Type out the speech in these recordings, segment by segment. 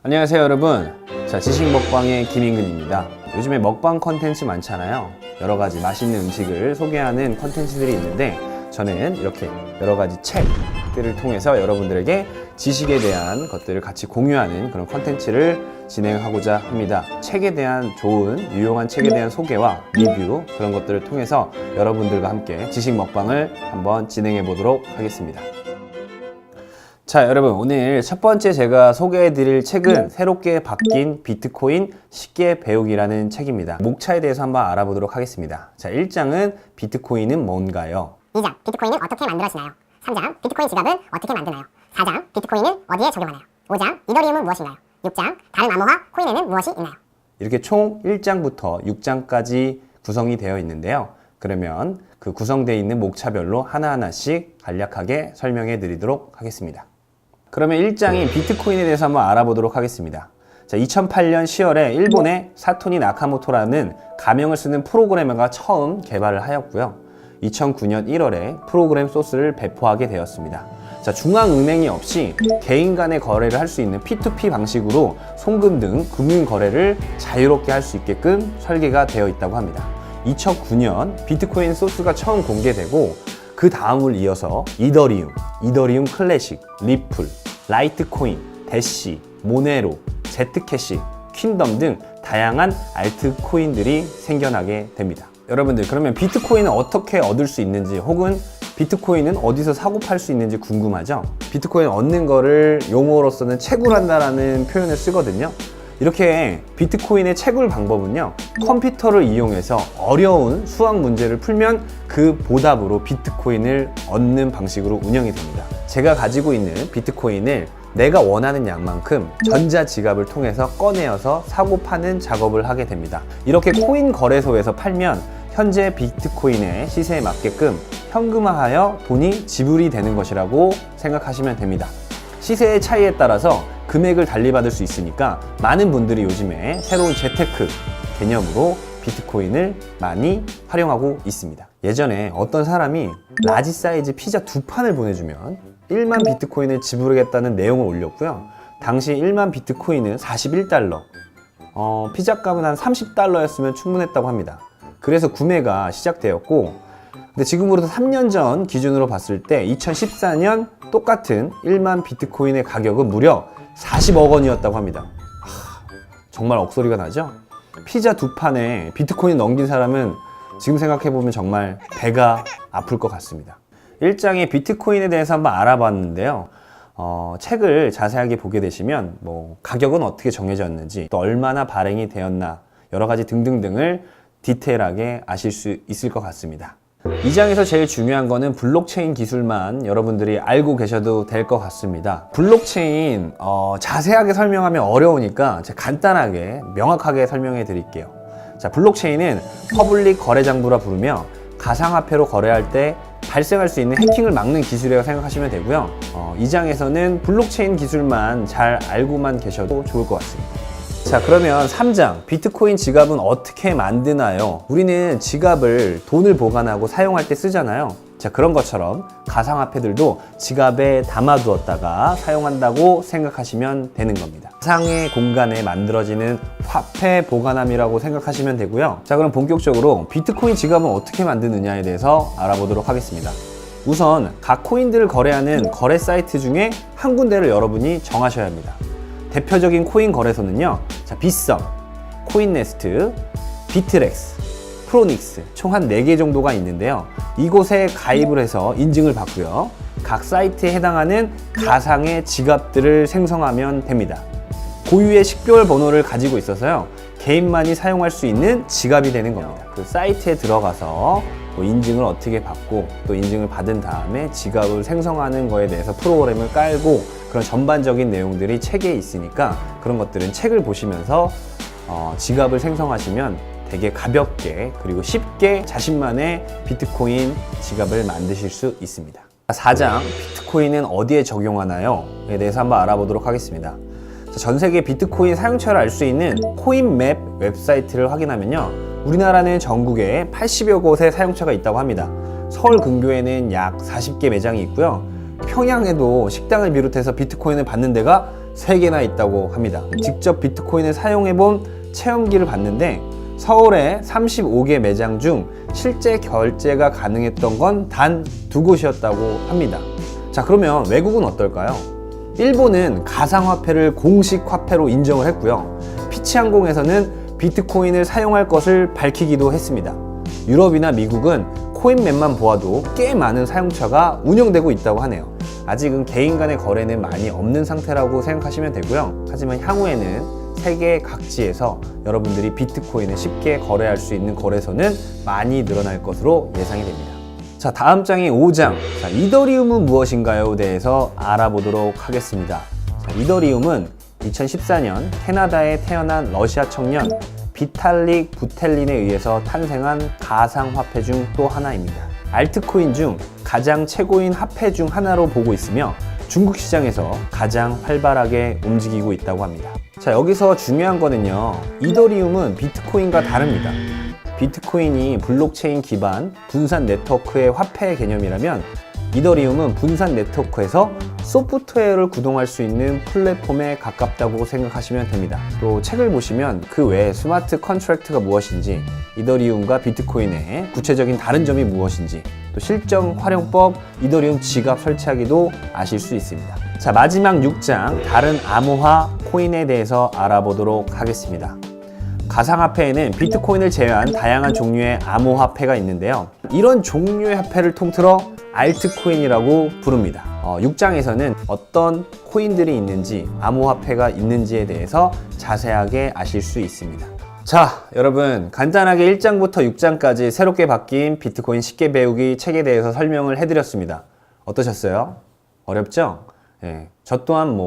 안녕하세요 여러분. 자, 지식 먹방의 김인근입니다. 요즘에 먹방 컨텐츠 많잖아요. 여러가지 맛있는 음식을 소개하는 컨텐츠들이 있는데 저는 이렇게 여러가지 책들을 통해서 여러분들에게 지식에 대한 것들을 같이 공유하는 그런 컨텐츠를 진행하고자 합니다. 책에 대한 좋은 유용한 책에 대한 소개와 리뷰, 그런 것들을 통해서 여러분들과 함께 지식 먹방을 한번 진행해 보도록 하겠습니다. 자, 여러분, 오늘 첫 번째 제가 소개해 드릴 책은 새롭게 바뀐 비트코인 쉽게 배우기라는 책입니다. 목차에 대해서 한번 알아보도록 하겠습니다. 자, 1장은 비트코인은 뭔가요? 2장, 비트코인은 어떻게 만들어지나요? 3장, 비트코인 지갑은 어떻게 만드나요? 4장, 비트코인은 어디에 적용하나요? 5장, 이더리움은 무엇인가요? 6장, 다른 암호화 코인에는 무엇이 있나요? 이렇게 총 1장부터 6장까지 구성이 되어 있는데요. 그러면 그 구성되어 있는 목차별로 하나하나씩 간략하게 설명해 드리도록 하겠습니다. 그러면 1장인 비트코인에 대해서 한번 알아보도록 하겠습니다. 자, 2008년 10월에 일본의 사토니 나카모토라는 가명을 쓰는 프로그래머가 처음 개발을 하였고요. 2009년 1월에 프로그램 소스를 배포하게 되었습니다. 자, 중앙은행이 없이 개인 간의 거래를 할 수 있는 P2P 방식으로 송금 등 금융 거래를 자유롭게 할 수 있게끔 설계가 되어 있다고 합니다. 2009년 비트코인 소스가 처음 공개되고 그 다음을 이어서 이더리움 클래식, 리플, 라이트코인, 대시, 모네로, 제트캐시, 퀸덤 등 다양한 알트코인들이 생겨나게 됩니다. 여러분들, 그러면 비트코인은 어떻게 얻을 수 있는지, 혹은 비트코인은 어디서 사고 팔 수 있는지 궁금하죠? 비트코인 얻는 거를 용어로서는 채굴한다라는 표현을 쓰거든요. 이렇게 비트코인의 채굴 방법은요, 컴퓨터를 이용해서 어려운 수학 문제를 풀면 그 보답으로 비트코인을 얻는 방식으로 운영이 됩니다. 제가 가지고 있는 비트코인을 내가 원하는 양만큼 전자지갑을 통해서 꺼내어서 사고 파는 작업을 하게 됩니다. 이렇게 코인 거래소에서 팔면 현재 비트코인의 시세에 맞게끔 현금화하여 돈이 지불이 되는 것이라고 생각하시면 됩니다. 시세의 차이에 따라서 금액을 달리받을 수 있으니까 많은 분들이 요즘에 새로운 재테크 개념으로 비트코인을 많이 활용하고 있습니다. 예전에 어떤 사람이 라지 사이즈 피자 2판을 보내주면 1만 비트코인을 지불하겠다는 내용을 올렸고요. 당시 1만 비트코인은 41달러, 피자 값은 한 30달러였으면 충분했다고 합니다. 그래서 구매가 시작되었고, 근데 지금으로부터 3년 전 기준으로 봤을 때 2014년 똑같은 1만 비트코인의 가격은 무려 40억 원이었다고 합니다. 정말 억소리가 나죠? 피자 2판에 비트코인 넘긴 사람은 지금 생각해보면 정말 배가 아플 것 같습니다. 1장의 비트코인에 대해서 한번 알아봤는데요. 책을 자세하게 보게 되시면 가격은 어떻게 정해졌는지, 또 얼마나 발행이 되었나, 여러 가지 등등등을 디테일하게 아실 수 있을 것 같습니다. 2장에서 제일 중요한 거는 블록체인 기술만 여러분들이 알고 계셔도 될 것 같습니다. 블록체인 자세하게 설명하면 어려우니까 제가 간단하게 명확하게 설명해 드릴게요. 자, 블록체인은 퍼블릭 거래장부라 부르며 가상화폐로 거래할 때 발생할 수 있는 해킹을 막는 기술이라고 생각하시면 되고요. 2장에서는 블록체인 기술만 잘 알고만 계셔도 좋을 것 같습니다. 자, 그러면 3장, 비트코인 지갑은 어떻게 만드나요? 우리는 지갑을 돈을 보관하고 사용할 때 쓰잖아요. 자, 그런 것처럼 가상화폐들도 지갑에 담아두었다가 사용한다고 생각하시면 되는 겁니다. 가상의 공간에 만들어지는 화폐 보관함이라고 생각하시면 되고요. 자, 그럼 본격적으로 비트코인 지갑은 어떻게 만드느냐에 대해서 알아보도록 하겠습니다. 우선 각 코인들을 거래하는 거래 사이트 중에 한 군데를 여러분이 정하셔야 합니다. 대표적인 코인 거래소는요, 자, 빗썸, 코인네스트, 비트렉스, 프로닉스, 총 한 4개 정도가 있는데요. 이곳에 가입을 해서 인증을 받고요. 각 사이트에 해당하는 가상의 지갑들을 생성하면 됩니다. 고유의 식별 번호를 가지고 있어서요, 개인만이 사용할 수 있는 지갑이 되는 겁니다. 그 사이트에 들어가서 인증을 어떻게 받고, 또 인증을 받은 다음에 지갑을 생성하는 거에 대해서 프로그램을 깔고, 그런 전반적인 내용들이 책에 있으니까 그런 것들은 책을 보시면서 지갑을 생성하시면 되게 가볍게 그리고 쉽게 자신만의 비트코인 지갑을 만드실 수 있습니다. 4장, 비트코인은 어디에 적용하나요? 에 대해서 한번 알아보도록 하겠습니다. 전 세계 비트코인 사용처를 알 수 있는 코인맵 웹사이트를 확인하면요, 우리나라는 전국에 80여 곳의 사용처가 있다고 합니다. 서울 근교에는 약 40개 매장이 있고요. 평양에도 식당을 비롯해서 비트코인을 받는 데가 3개나 있다고 합니다. 직접 비트코인을 사용해본 체험기를 봤는데 서울의 35개 매장 중 실제 결제가 가능했던 건 단 2곳이었다고 합니다. 자, 그러면 외국은 어떨까요? 일본은 가상화폐를 공식 화폐로 인정을 했고요. 피치항공에서는 비트코인을 사용할 것을 밝히기도 했습니다. 유럽이나 미국은 코인맵만 보아도 꽤 많은 사용처가 운영되고 있다고 하네요. 아직은 개인 간의 거래는 많이 없는 상태라고 생각하시면 되고요. 하지만 향후에는 세계 각지에서 여러분들이 비트코인을 쉽게 거래할 수 있는 거래소는 많이 늘어날 것으로 예상이 됩니다. 자, 다음 장이 5장. 자, 이더리움은 무엇인가요? 대해서 알아보도록 하겠습니다. 자, 이더리움은 2014년 캐나다에 태어난 러시아 청년 비탈릭 부텔린에 의해서 탄생한 가상화폐 중 또 하나입니다. 알트코인 중 가장 최고인 화폐 중 하나로 보고 있으며 중국 시장에서 가장 활발하게 움직이고 있다고 합니다. 자, 여기서 중요한 거는요, 이더리움은 비트코인과 다릅니다. 비트코인이 블록체인 기반 분산 네트워크의 화폐 개념이라면 이더리움은 분산 네트워크에서 소프트웨어를 구동할 수 있는 플랫폼에 가깝다고 생각하시면 됩니다. 또 책을 보시면 그 외에 스마트 컨트랙트가 무엇인지, 이더리움과 비트코인의 구체적인 다른 점이 무엇인지, 또 실정 활용법, 이더리움 지갑 설치하기도 아실 수 있습니다. 자, 마지막 6장, 다른 암호화 코인에 대해서 알아보도록 하겠습니다. 가상화폐에는 비트코인을 제외한 다양한 종류의 암호화폐가 있는데요. 이런 종류의 화폐를 통틀어 알트코인이라고 부릅니다. 6장에서는 어떤 코인들이 있는지, 암호화폐가 있는지에 대해서 자세하게 아실 수 있습니다. 자, 여러분, 간단하게 1장부터 6장까지 새롭게 바뀐 비트코인 쉽게 배우기 책에 대해서 설명을 해드렸습니다. 어떠셨어요? 어렵죠? 예, 저 또한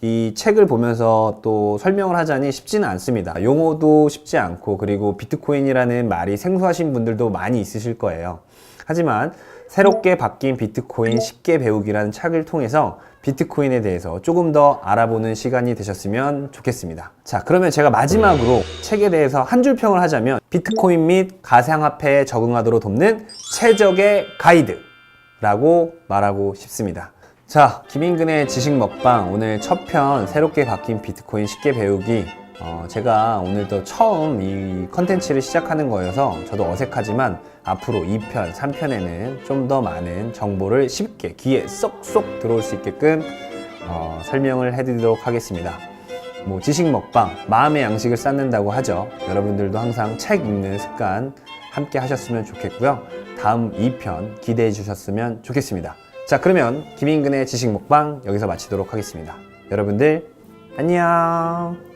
이 책을 보면서 또 설명을 하자니 쉽지는 않습니다. 용어도 쉽지 않고, 그리고 비트코인이라는 말이 생소하신 분들도 많이 있으실 거예요. 하지만 새롭게 바뀐 비트코인 쉽게 배우기라는 책을 통해서 비트코인에 대해서 조금 더 알아보는 시간이 되셨으면 좋겠습니다. 자, 그러면 제가 마지막으로 책에 대해서 한 줄 평을 하자면 비트코인 및 가상화폐에 적응하도록 돕는 최적의 가이드라고 말하고 싶습니다. 자, 김인근의 지식 먹방, 오늘 첫 편 새롭게 바뀐 비트코인 쉽게 배우기. 제가 오늘도 처음 이 컨텐츠를 시작하는 거여서 저도 어색하지만 앞으로 2편, 3편에는 좀 더 많은 정보를 쉽게 귀에 쏙쏙 들어올 수 있게끔 설명을 해드리도록 하겠습니다. 지식 먹방, 마음의 양식을 쌓는다고 하죠. 여러분들도 항상 책 읽는 습관 함께 하셨으면 좋겠고요. 다음 2편 기대해 주셨으면 좋겠습니다. 자, 그러면 김인근의 지식 먹방 여기서 마치도록 하겠습니다. 여러분들 안녕.